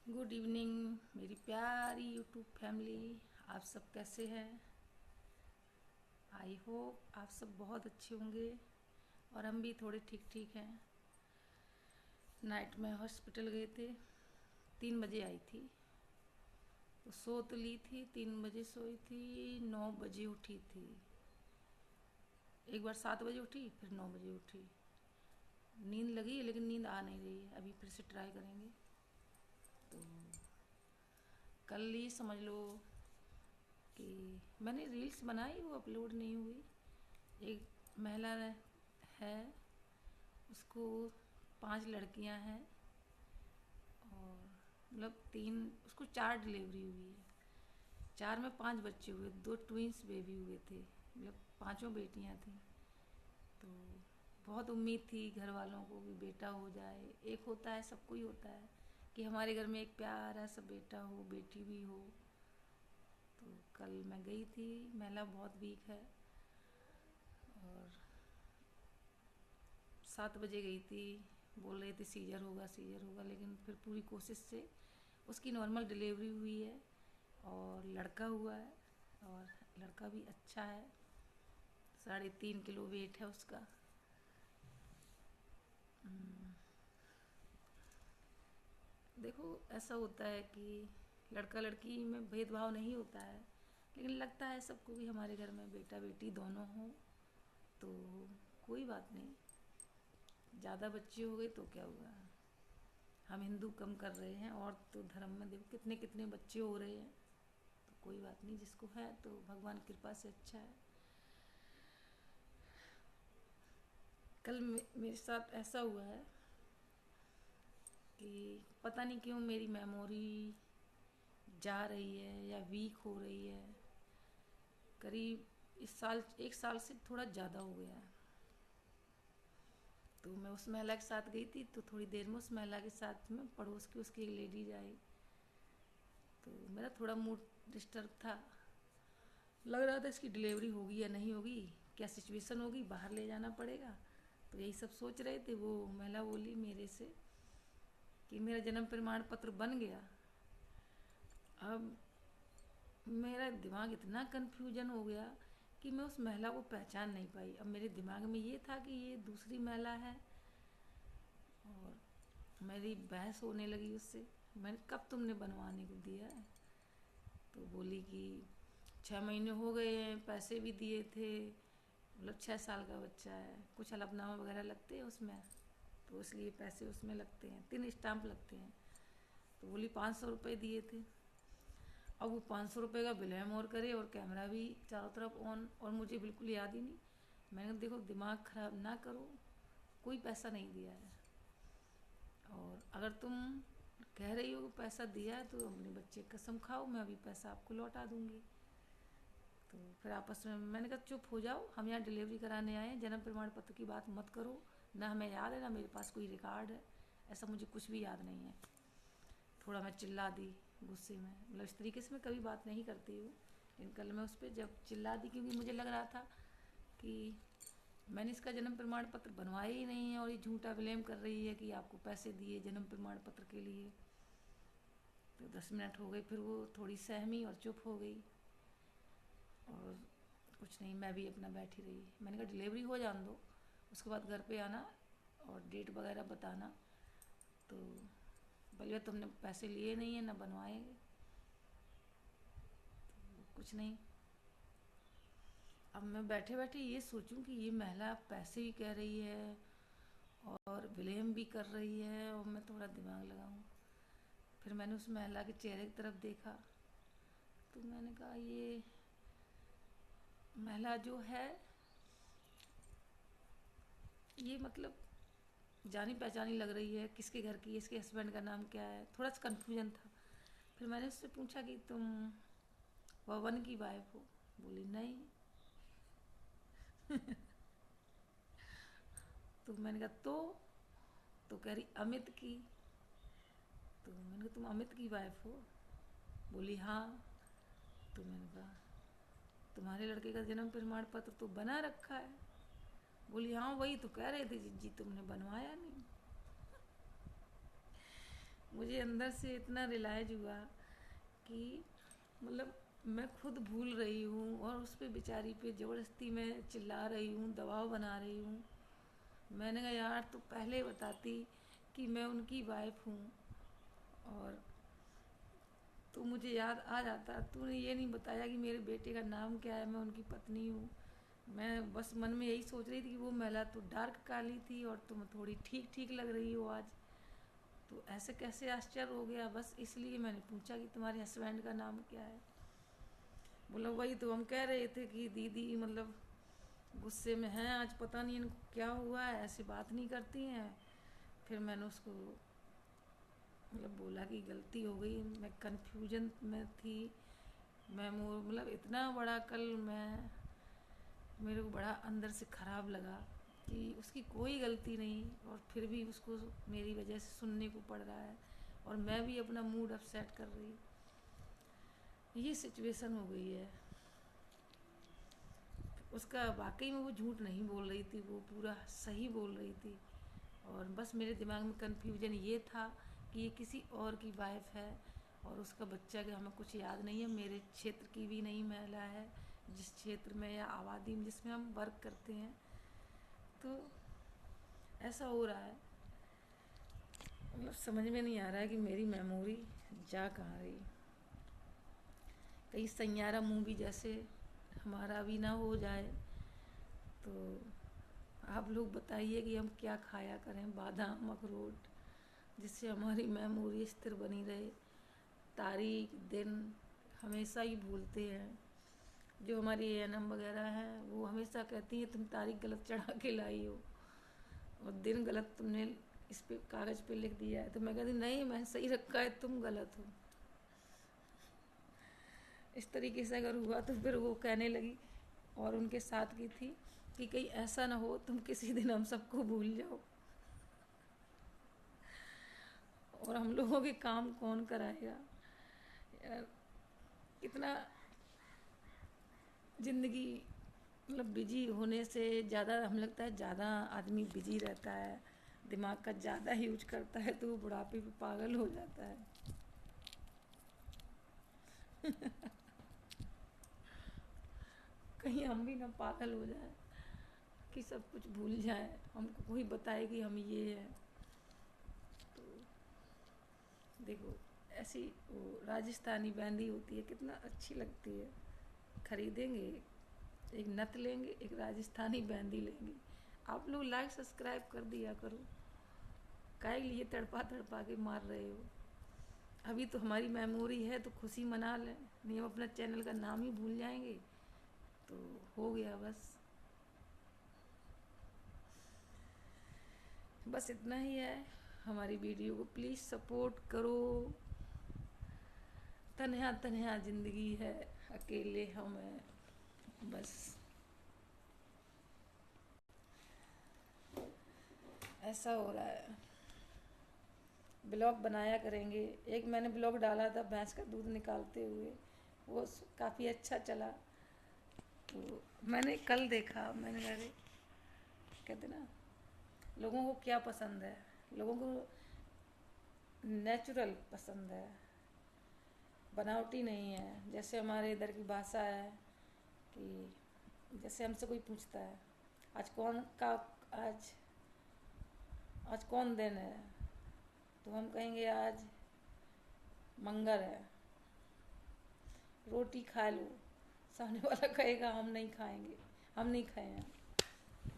Good evening मेरी प्यारी YouTube family. आप सब कैसे हैं? आई होप आप सब बहुत अच्छे होंगे और हम भी थोड़े ठीक ठीक हैं। नाइट में हॉस्पिटल गए थे, 3 बजे आई थी। तो सो तो ली थी, 3 बजे सोई थी, 9 बजे उठी थी। एक बार 7 बजे उठी, फिर 9 बजे उठी। नींद लगी है लेकिन नींद आ नहीं रही है। अभी फिर से ट्राई करेंगे। तो कल ही समझ लो कि मैंने रील्स बनाई, वो अपलोड नहीं हुई। एक महिला है, उसको 5 लड़कियां हैं और मतलब तीन उसको 4 डिलीवरी हुई है। 4 में 5 बच्चे हुए, 2 ट्विंस बेबी हुए थे, मतलब पांचों बेटियां थी। तो बहुत उम्मीद थी घर वालों को कि बेटा हो जाए। एक होता है, सबको ही होता है कि हमारे घर में एक प्यारा सा बेटा हो, बेटी भी हो। तो कल मैं गई थी, महिला बहुत वीक है और 7 बजे गई थी। बोल रहे थे सीजर होगा सीजर होगा, लेकिन फिर पूरी कोशिश से उसकी नॉर्मल डिलीवरी हुई है और लड़का हुआ है। और लड़का भी अच्छा है, 3.5 किलो वेट है उसका। देखो ऐसा होता है कि लड़का लड़की में भेदभाव नहीं होता है, लेकिन लगता है सबको भी हमारे घर में बेटा बेटी दोनों हो। तो कोई बात नहीं, ज़्यादा बच्चे हो गए तो क्या हुआ। हम हिंदू कम कर रहे हैं और तो धर्म में देखो कितने कितने बच्चे हो रहे हैं। तो कोई बात नहीं, जिसको है तो भगवान कृपा से अच्छा है। कल मेरे साथ ऐसा हुआ है कि पता नहीं क्यों मेरी मेमोरी जा रही है या वीक हो रही है। करीब इस साल 1 साल से थोड़ा ज़्यादा हो गया है। तो मैं उस महिला के साथ गई थी, तो थोड़ी देर में उस महिला के साथ में पड़ोस की उसकी एक लेडीज आई। तो मेरा थोड़ा मूड डिस्टर्ब था, लग रहा था इसकी डिलीवरी होगी या नहीं होगी, क्या सिचुएशन होगी, बाहर ले जाना पड़ेगा। तो यही सब सोच रहे थे। वो महिला बोली मेरे से कि मेरा जन्म प्रमाण पत्र बन गया। अब मेरा दिमाग इतना कन्फ्यूजन हो गया कि मैं उस महिला को पहचान नहीं पाई। अब मेरे दिमाग में ये था कि ये दूसरी महिला है और मेरी बहस होने लगी उससे। मैंने कब तुमने बनवाने को दिया है? तो बोली कि 6 महीने हो गए हैं, पैसे भी दिए थे, मतलब 6 साल का बच्चा है, कुछ हलफनामा वगैरह लगते हैं उसमें, तो इसलिए पैसे उसमें लगते हैं, 3 स्टाम्प लगते हैं। तो बोली 500 रुपये दिए थे। अब वो 500 रुपये का बिल है और करे और कैमरा भी चारों तरफ ऑन, और मुझे बिल्कुल याद ही नहीं। मैंने कहा देखो दिमाग ख़राब ना करो, कोई पैसा नहीं दिया है, और अगर तुम कह रही हो कि पैसा दिया है तो अपने बच्चे की कसम खाओ, मैं अभी पैसा आपको लौटा दूंगी। तो फिर आपस में मैंने कहा चुप हो जाओ, हम यहाँ डिलीवरी कराने आए हैं, जन्म प्रमाण पत्र की बात मत करो। ना हमें याद है ना मेरे पास कोई रिकॉर्ड है, ऐसा मुझे कुछ भी याद नहीं है। थोड़ा मैं चिल्ला दी गुस्से में, मतलब इस तरीके से मैं कभी बात नहीं करती हूँ, लेकिन कल मैं उस पर जब चिल्ला दी क्योंकि मुझे लग रहा था कि मैंने इसका जन्म प्रमाण पत्र बनवाया ही नहीं है और ये झूठा ब्लेम कर रही है कि आपको पैसे दिए जन्म प्रमाण पत्र के लिए। तो 10 मिनट हो गए, फिर वो थोड़ी सहमी और चुप हो गई और कुछ नहीं, मैं भी अपना बैठी रही। मैंने कहा डिलीवरी हो जान दो, उसके बाद घर पे आना और डेट वगैरह बताना। तो बोलिए तुमने पैसे लिए नहीं है ना बनवाएंगे। कुछ नहीं, अब मैं बैठे बैठे ये सोचूं कि ये महिला पैसे भी कह रही है और ब्लेम भी कर रही है, और मैं थोड़ा दिमाग लगाऊं। फिर मैंने उस महिला के चेहरे की तरफ देखा, तो मैंने कहा ये महिला जो है ये मतलब जानी पहचानी लग रही है, किसके घर की, इसके हस्बैंड का नाम क्या है, थोड़ा सा कन्फ्यूजन था। फिर मैंने उससे पूछा कि तुम पवन की वाइफ हो? बोली नहीं। तो मैंने कहा तो कह रही अमित की। तो मैंने कहा तुम अमित की वाइफ हो? बोली हाँ। तो मैंने कहा तुम्हारे लड़के का जन्म प्रमाण पत्र तो बना रखा है? बोली हाँ वही तो कह रहे थे जी तुमने बनवाया नहीं। मुझे अंदर से इतना रियलाइज हुआ कि मतलब मैं खुद भूल रही हूँ और उस पे बेचारी पे ज़बरदस्ती मैं चिल्ला रही हूँ, दबाव बना रही हूँ। मैंने कहा यार तू पहले बताती कि मैं उनकी वाइफ हूँ और तू मुझे याद आ जाता। तूने ये नहीं बताया कि मेरे बेटे का नाम क्या है, मैं उनकी पत्नी हूँ। मैं बस मन में यही सोच रही थी कि वो महिला तो डार्क काली थी और तुम थोड़ी ठीक ठीक लग रही हो आज। तो ऐसे कैसे आश्चर्य हो गया, बस इसलिए मैंने पूछा कि तुम्हारे हस्बैंड का नाम क्या है। बोला वही तो हम कह रहे थे कि दीदी मतलब गुस्से में हैं आज, पता नहीं इनको क्या हुआ है, ऐसी बात नहीं करती हैं। फिर मैंने उसको मतलब बोला कि गलती हो गई, मैं कन्फ्यूजन में थी। मैं मतलब इतना बड़ा कल मैं मेरे को बड़ा अंदर से ख़राब लगा कि उसकी कोई गलती नहीं और फिर भी उसको मेरी वजह से सुनने को पड़ रहा है और मैं भी अपना मूड अपसेट कर रही। ये सिचुएशन हो गई है। उसका वाकई में वो झूठ नहीं बोल रही थी, वो पूरा सही बोल रही थी। और बस मेरे दिमाग में कन्फ्यूजन ये था कि ये किसी और की वाइफ है और उसका बच्चा का हमें कुछ याद नहीं है। मेरे क्षेत्र की भी नहीं महिला है, जिस क्षेत्र में या आबादी में जिसमें हम वर्क करते हैं। तो ऐसा हो रहा है, मतलब समझ में नहीं आ रहा है कि मेरी मेमोरी जा कहाँ रही। कहीं सैयारा मूवी जैसे हमारा भी ना हो जाए। तो आप लोग बताइए कि हम क्या खाया करें, बादाम अखरोट, जिससे हमारी मेमोरी स्थिर बनी रहे। तारीख दिन हमेशा ही भूलते हैं। जो हमारी एएनएम वगैरह हैं वो हमेशा कहती हैं तुम तारीख गलत चढ़ा के लाई हो और दिन गलत तुमने इस पे कागज़ पे लिख दिया है। तो मैं कहती नहीं, मैं सही रखा है, तुम गलत हो। इस तरीके से अगर हुआ तो फिर वो कहने लगी और उनके साथ की थी कि कहीं ऐसा ना हो तुम किसी दिन हम सबको भूल जाओ और हम लोगों के काम कौन कराएगा। यार कितना ज़िंदगी मतलब बिजी होने से ज़्यादा हमें लगता है, ज़्यादा आदमी बिजी रहता है, दिमाग का ज़्यादा यूज करता है तो वो बुढ़ापे पे पागल हो जाता है। कहीं हम भी ना पागल हो जाए कि सब कुछ भूल जाए, हमको कोई बताए कि हम ये हैं। तो देखो ऐसी वो राजस्थानी बैंदी होती है, कितना अच्छी लगती है। खरीदेंगे, एक नथ लेंगे, एक राजस्थानी बैंदी लेंगे। आप लोग लाइक सब्सक्राइब कर दिया करो, काहे लिए तड़पा तड़पा के मार रहे हो। अभी तो हमारी मेमोरी है तो खुशी मना लें, नहीं हम अपना चैनल का नाम ही भूल जाएंगे तो हो गया बस। बस इतना ही है। हमारी वीडियो को प्लीज़ सपोर्ट करो। तन्हा तन्हा ज़िंदगी है, अकेले हम हैं बस। ऐसा हो रहा है। ब्लॉग बनाया करेंगे। एक मैंने ब्लॉग डाला था भैंस का दूध निकालते हुए, वो काफ़ी अच्छा चला। तो मैंने कल देखा, मैंने कहा अरे कहते ना लोगों को क्या पसंद है, लोगों को नेचुरल पसंद है, बनावटी नहीं है। जैसे हमारे इधर की भाषा है कि जैसे हमसे कोई पूछता है आज कौन का आज आज कौन दिन है, तो हम कहेंगे आज मंगल है, रोटी खा लो। सामने वाला कहेगा हम नहीं खाएंगे, हम नहीं खाए हैं।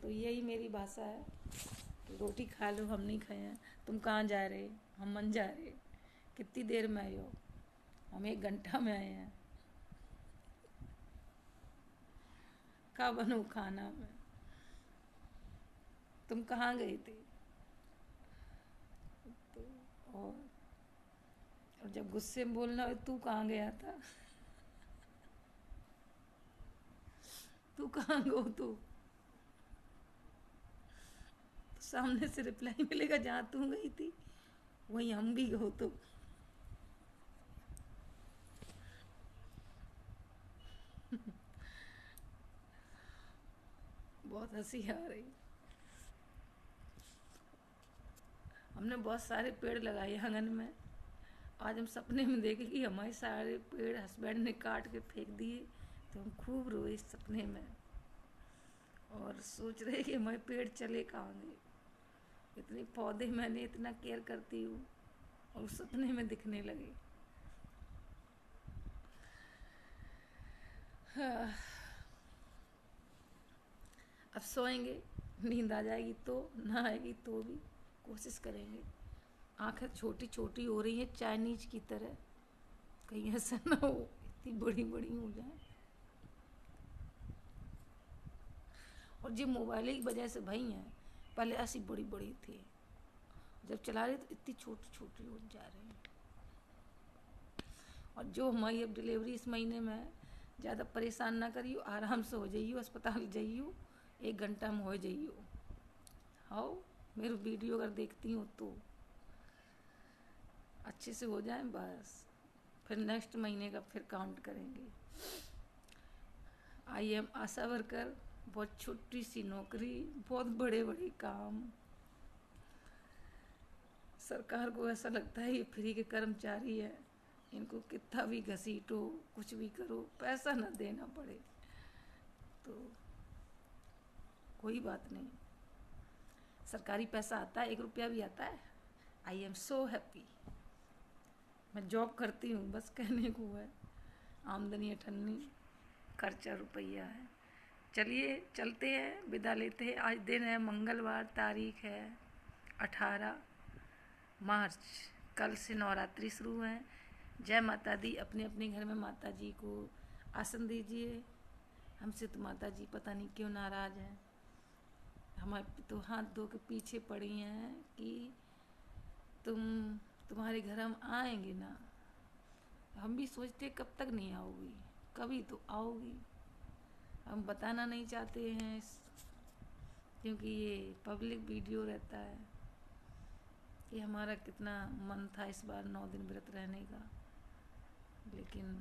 तो यही मेरी भाषा है कि रोटी खा लो, हम नहीं खाए हैं। तुम कहाँ जा रहे, हम मन जा रहे। कितनी देर में आए हो, हम 1 घंटा में आए हैं। का बनो खाना में, तुम कहाँ गए थे। तो और जब गुस्से में बोलना हो तू कहाँ गया था, तू कहाँ गो तू, तो सामने से रिप्लाई मिलेगा जहाँ तू गई थी वहीं हम भी गो तो। बहुत हंसी आ रही। हमने बहुत सारे पेड़ लगाए आंगन में, आज हम सपने में देखे कि हमारे सारे पेड़ हस्बैंड ने काट के फेंक दिए, तो हम खूब रोए इस सपने में और सोच रहे कि हमारे पेड़ चले कहाँ गए। इतने पौधे मैंने इतना केयर करती हूँ और उस सपने में दिखने लगे। हाँ। अब सोएंगे, नींद आ जाएगी तो, ना आएगी तो भी कोशिश करेंगे। आंखें छोटी छोटी हो रही हैं चाइनीज की तरह, कहीं ऐसा ना हो इतनी बड़ी बड़ी हो जाए। और ये मोबाइल की वजह से भाई हैं, पहले ऐसी बड़ी बड़ी थी, जब चला रही तो इतनी छोटी छोटी हो जा रही हैं। और जो हमारी अब डिलीवरी इस महीने में, ज़्यादा परेशान ना करियो, आराम से हो जाइयो, अस्पताल जाइयो, 1 घंटा में हो जाइयो। आओ मेरी वीडियो अगर देखती हो तो अच्छे से हो जाए बस, फिर नेक्स्ट महीने का फिर काउंट करेंगे। आई एम आशा वर्कर, बहुत छोटी सी नौकरी, बहुत बड़े बड़े काम। सरकार को ऐसा लगता है ये फ्री के कर्मचारी है, इनको कितना भी घसीटो, कुछ भी करो, पैसा ना देना पड़े। तो कोई बात नहीं, सरकारी पैसा आता है, 1 रुपया भी आता है। I am so happy. मैं जॉब करती हूँ, बस कहने को है, आमदनी अठन्नी, खर्चा रुपया है। चलिए चलते हैं, विदा लेते हैं। आज दिन है मंगलवार, तारीख है 18 मार्च। कल से नवरात्रि शुरू है। जय माता दी। अपने अपने घर में माता जी को आसन दीजिए। हमसे तो माता जी पता नहीं क्यों नाराज हैं, हमारे तो हाथ धो के पीछे पड़ी हैं कि तुम्हारे घर हम आएंगे ना। हम भी सोचते कब तक नहीं आओगी, कभी तो आओगी। हम बताना नहीं चाहते हैं क्योंकि ये पब्लिक वीडियो रहता है कि हमारा कितना मन था इस बार 9 दिन व्रत रहने का, लेकिन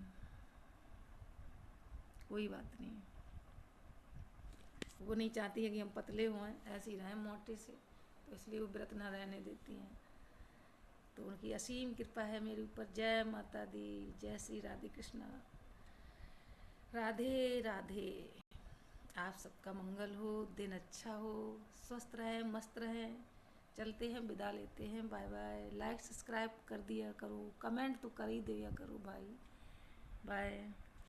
कोई बात नहीं। वो नहीं चाहती है कि हम पतले हों, ऐसे ही रहें मोटे से, तो इसलिए वो व्रत ना रहने देती हैं। तो उनकी असीम कृपा है मेरे ऊपर। जय माता दी, जय श्री राधे कृष्णा, राधे राधे। आप सबका मंगल हो, दिन अच्छा हो, स्वस्थ रहें, मस्त रहें। चलते हैं, विदा लेते हैं, बाय बाय। लाइक सब्सक्राइब कर दिया करो, कमेंट तो कर ही दिया करो भाई। बाय।